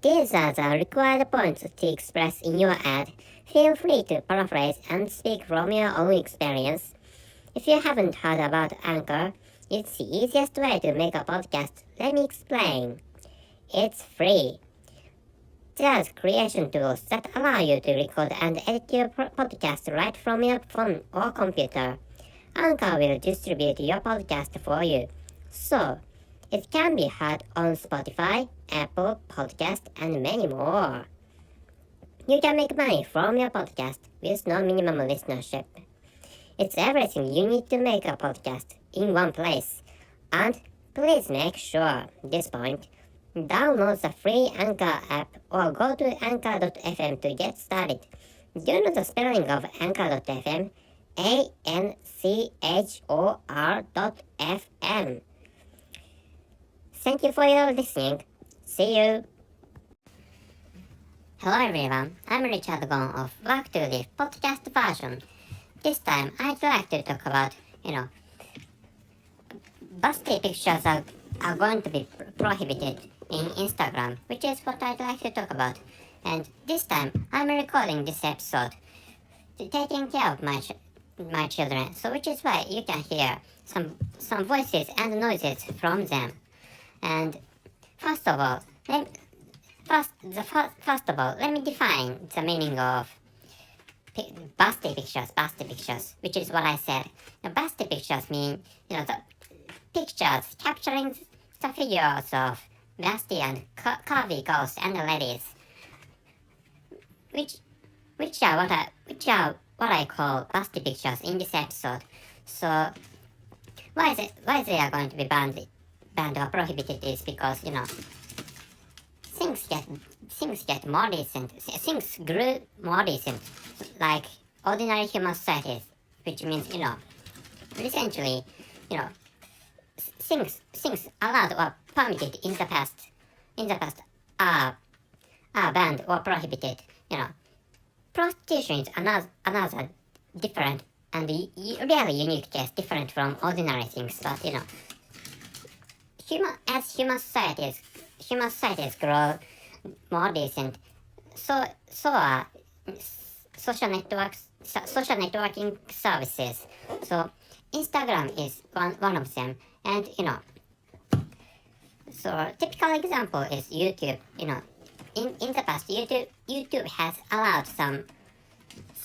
These are the required points to express in your ad. Feel free to paraphrase and speak from your own experience. If you haven't heard about Anchor, it's the easiest way to make a podcast. Let me explain. It's free. There's creation tools that allow you to record and edit your podcast right from your phone or computer. Anchor will distribute your podcast for you. So, it can be heard on Spotify, Apple Podcast, and many more. You can make money from your podcast with no minimum listenership. It's everything you need to make a podcast in one place. And please make sure, this point, download the free Anchor app or go to anchor.fm to get started. Do you know the spelling of anchor.fm? ANCHOR.FM. Thank you for your listening. See you. Hello everyone, I'm Richard Gon of Work to Live podcast version. This time I'd like to talk about, Busty pictures are going to be prohibited in Instagram, which is what I'd like to talk about. And this time I'm recording this episode taking care of my children, so which is why you can hear some voices and noises from them. And first of all, let me define the meaning of Busty pictures, which is what I said. Busty pictures mean, the pictures capturing the figures of busty and curvy girls and ladies, which are what I call busty pictures in this episode. So why they are going to be banned or prohibited is because things get more decent. Things grew more decent, like ordinary human societies, which means recently things allowed or permitted in the past are banned or prohibited. Prostitution is another different and really unique case, different from ordinary things. But human societies grow more decent, so are social networking services. So Instagram is one of them, and so a typical example is YouTube. In the past, YouTube has allowed some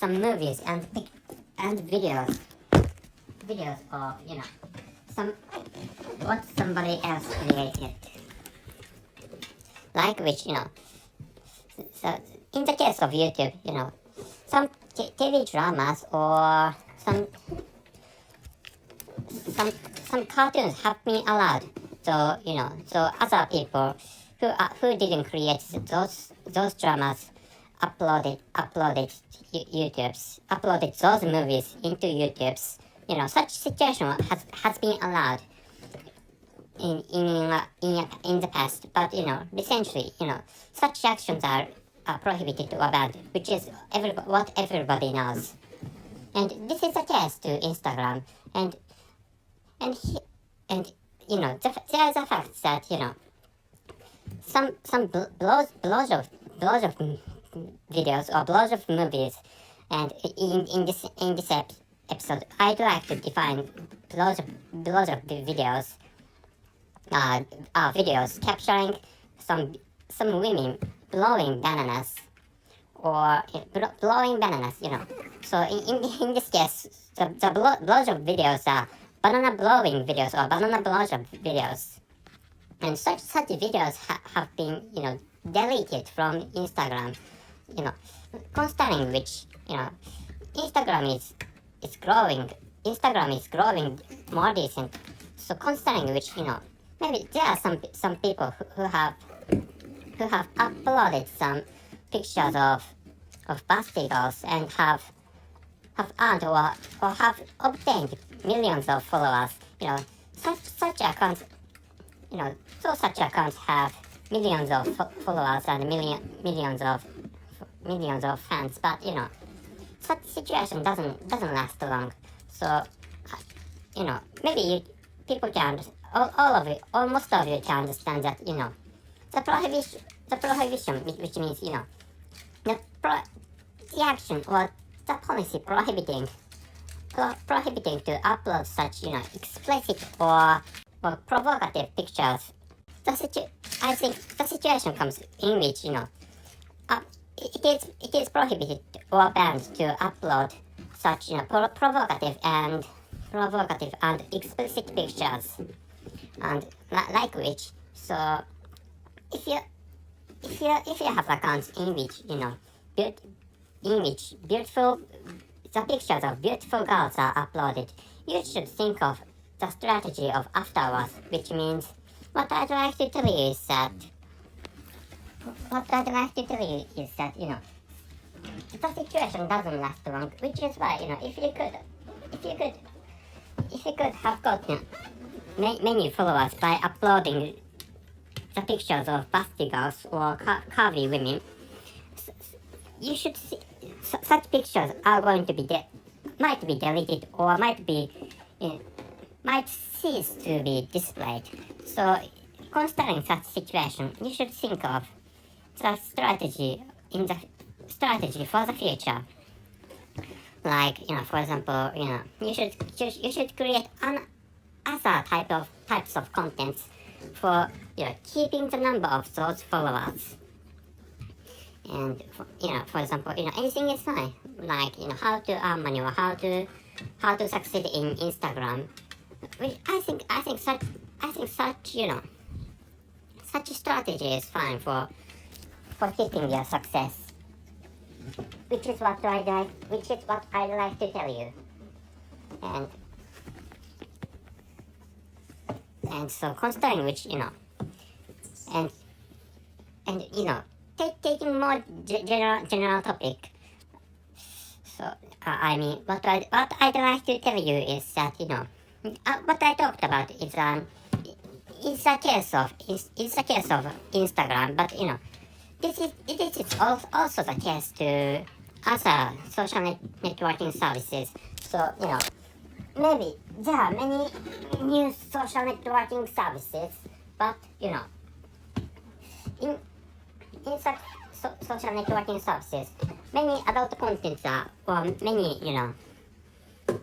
movies and videos of some what somebody else created, like which so in the case of YouTube, some TV dramas or some cartoons have been allowed. So so other people who didn't create those dramas uploaded those movies into YouTube's. Such situation has been allowed in the past, but recently such actions are prohibited or banned, which is what everybody knows. And this is the case to Instagram, and there's a fact that some blogs of videos or blogs of movies, and in this episode I'd like to define blogs of videos. Videos capturing some women blowing bananas or blowing bananas. So in this case, the blogs of videos are banana blowing videos or banana blogs of videos. And such videos have been, deleted from Instagram, concerning which, Instagram is growing more decent. So concerning which, maybe there are some people who have uploaded some pictures of busty girls and have earned or have obtained millions of followers. Such accounts. So such accounts have millions of followers and millions of fans, but such situation doesn't last long. So maybe people can, all of you, or most of you can understand that the the prohibition, which means, the action or the policy prohibiting to upload such, explicit or provocative pictures. I think the situation comes in which, it is prohibited or banned to upload such, provocative and explicit pictures, and like which. So if you have accounts in which, beautiful the pictures of beautiful girls are uploaded, you should think of the strategy of afterwards, which means what I'd like to tell you is that the situation doesn't last long, which is why, if you could have gotten many followers by uploading the pictures of busty girls or curvy women, you should see such pictures are going to be might be deleted or might cease to be displayed. So, considering such situation, you should think of the strategy for the future. Like, for example, you should create other types of contents for keeping the number of those followers. And for example, anything is fine. Like, how to earn money or how to succeed in Instagram. Which I think such strategy is fine for keeping your success. Which is what I like to tell you. And so considering which, taking more general topic. So I mean, what I'd like to tell you is that, what I talked about is it's a case of Instagram, but it is also the case to other social networking services. So maybe there are many new social networking services, but in such social networking services, many adult contents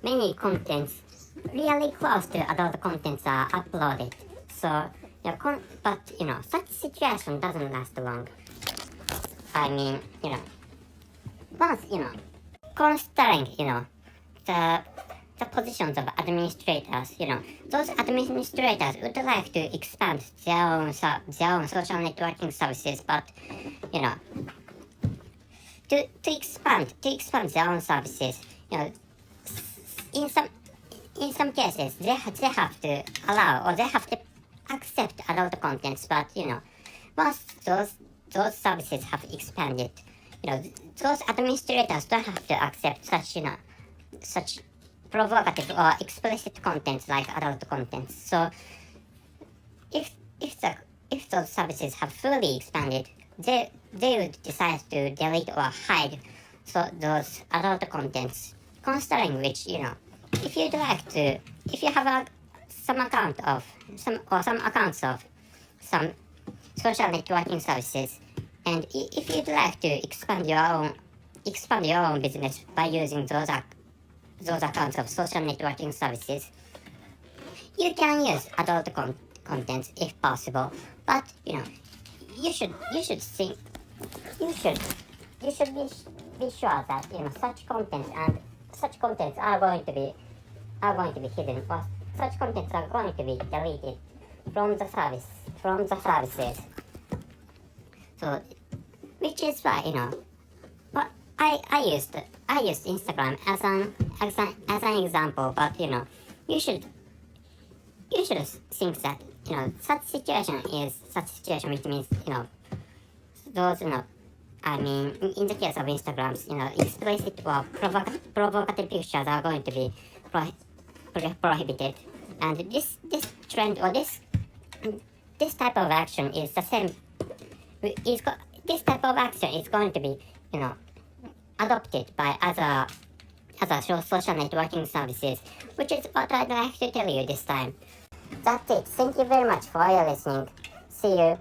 many contents really close to adult contents are uploaded. So, such situation doesn't last long. I mean, once, considering, the positions of administrators, those administrators would like to expand their own social networking services, but, to expand their own services, in some cases they have to allow or they have to accept adult contents, but once those services have expanded, those administrators don't have to accept such provocative or explicit contents like adult contents. So if those services have fully expanded, they would decide to delete or hide those adult contents. Considering which, if you have some accounts of some social networking services, and if you'd like to expand your own business by using those accounts of social networking services, you can use adult contents if possible. But you should be sure that such contents are going to be hidden, or such contents are going to be deleted from the services. So, which is why but I used Instagram as an example, but you should think that such situation, which means those I mean, in the case of Instagrams, explicit or provocative pictures are going to be prohibited, and this trend or this type of action is the same. This type of action is going to be adopted by other social networking services, which is what I'd like to tell you this time. That's it. Thank you very much for your listening. See you.